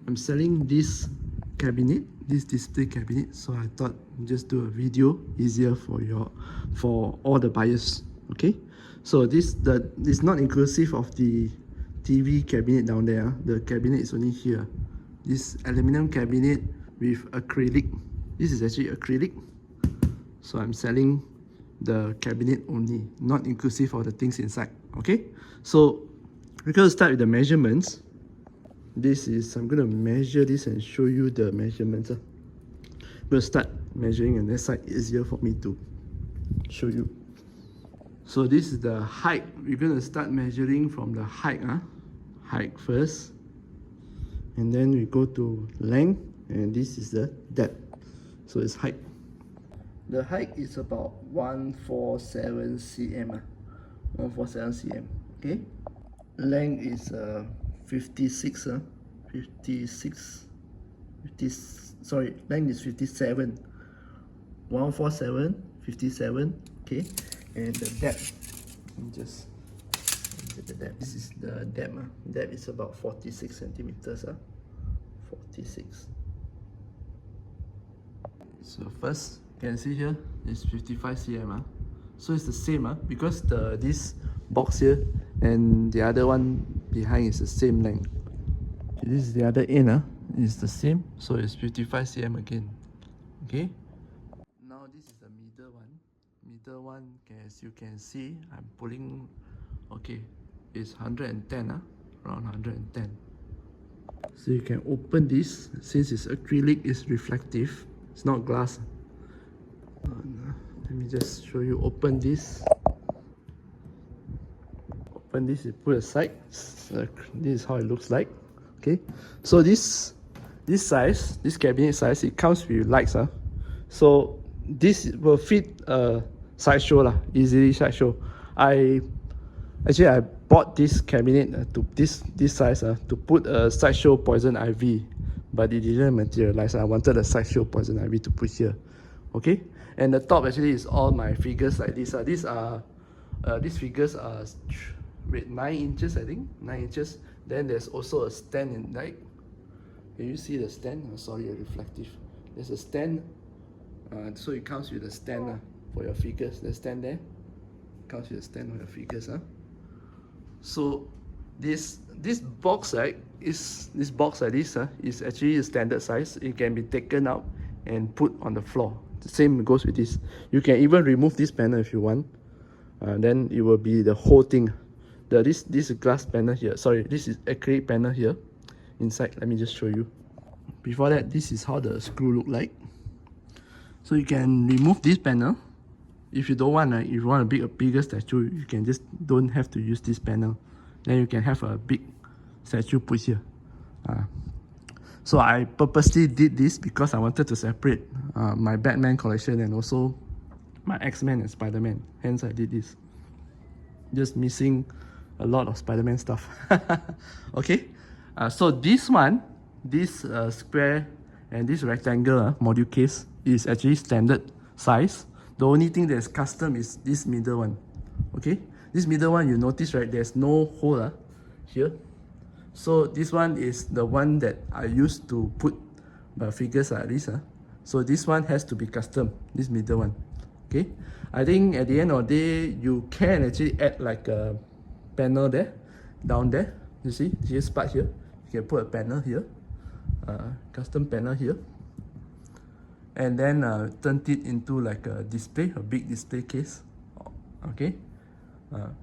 I'm selling this cabinet, this display cabinet, so I thought just do a video easier for all the buyers. Okay, so this not inclusive of the TV cabinet down there. The cabinet is only here. This aluminum cabinet with acrylic. This is actually acrylic, so I'm selling the cabinet only, not inclusive of the things inside. Okay, so we're going to start with the measurements. I'm going to measure this and show you the measurements. I'm going to start measuring on this side, easier for me to show you. So this is the height. We're going to start measuring from the height, height first, and then we go to length, and this is the depth. So it's height. The height is about 147 cm. 147 cm. Okay. Length is 56. Length is 57. 147, 57. Okay. And the depth. Just the depth. This is the depth. Depth is about 46 centimeters. 46. So first, you can see here is 55 cm. So it's the same because this box here and the other one behind is the same length. This is the other end, it's the same, so it's 55 cm again. Okay. Now this is the middle one. Middle one, as you can see, I'm pulling. Okay, it's 110, around 110. So you can open this. Since it's acrylic, it's reflective. It's not glass. Let me just show you. Open this. Open this, you put aside. This is how it looks like. Okay, so this size, this cabinet size, it comes with lights. So this will fit a sideshow, easily sideshow. I bought this cabinet to this size to put a sideshow poison ivy, but it didn't materialize. I wanted a sideshow poison ivy to put here. Okay, and the top actually is all my figures like this. These figures are 9 inches, I think, 9 inches. Then there's also a stand in like. Can you see the stand? Oh, sorry, reflective. There's a stand. So it comes with a stand for your figures. The stand there comes with a stand for your figures. So this box, right, this box like this is actually a standard size. It can be taken out and put on the floor. The same goes with this. You can even remove this panel if you want. Then it will be the whole thing. This glass panel here. Sorry, this is acrylic panel here. Inside, let me just show you. Before that, this is how the screw look like. So you can remove this panel. If you don't want, if you want a bigger statue, you can just don't have to use this panel. Then you can have a big statue put here. So I purposely did this because I wanted to separate my Batman collection and also my X-Men and Spider-Man. Hence I did this. Just missing a lot of Spider-Man stuff. Okay, so this one, this square and this rectangle Moducase is actually standard size. The only thing that's custom is this middle one. Okay, this middle one, you notice, right, there's no hole here. So this one is the one that I used to put my figures like this. So this one has to be custom, this middle one. Okay, I think at the end of the day, you can actually add like a panel there, down there. You see, this part here, you can put a panel here, custom panel here, and then turn it into like a display, a big display case. Okay,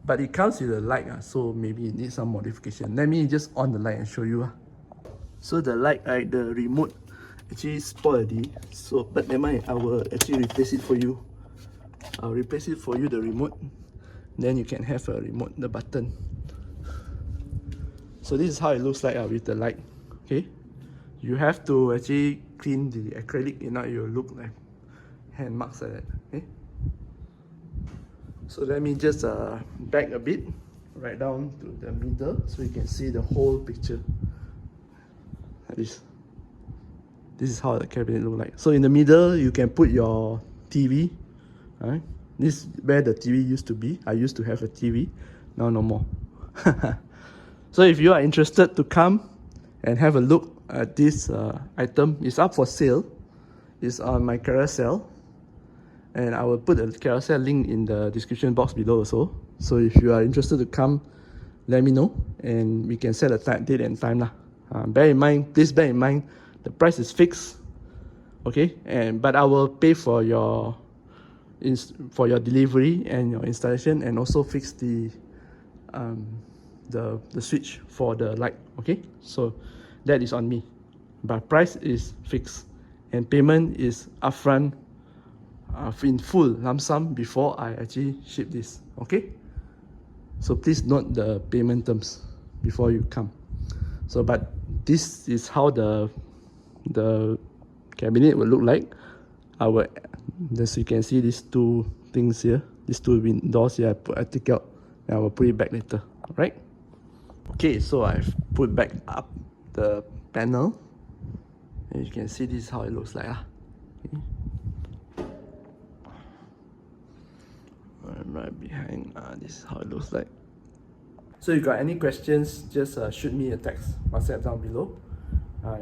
but it comes with a light, so maybe it needs some modification. Let me just on the light and show you. So the light, right, the remote actually spoiled already. So, but never mind, I will actually replace it for you. I'll replace it for you, the remote. Then you can have a remote, the button. So this is how it looks like with the light. Okay, you have to actually clean the acrylic, if not it will look like hand marks like that. Okay, so let me just back a bit, right down to the middle, so you can see the whole picture like this. This is how the cabinet look like. So in the middle, you can put your TV. Right? This is where the TV used to be. I used to have a TV. Now no more. So if you are interested to come and have a look at this item. It's up for sale. It's on my carousel, and I will put the carousel link in the description box below also. So if you are interested to come, let me know, and we can set a date and time lah. Please bear in mind, the price is fixed, okay? But I will pay for your delivery and your installation, and also fix the switch for the light, okay? So that is on me, but price is fixed, and payment is upfront, in full lump sum before I actually ship this, okay? So please note the payment terms before you come. So, but this is how the cabinet will look like. As you can see, these two things here, these two doors here, I take out, and I will put it back later. Alright. Okay, so I've put back up the panel, and you can see this is how it looks like. Okay. Right behind, this is how it looks like. So if you got any questions, just shoot me a text, WhatsApp down below.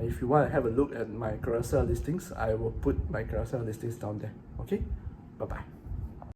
If you want to have a look at my carousel listings, I will put my carousel listings down there. Okay, bye bye.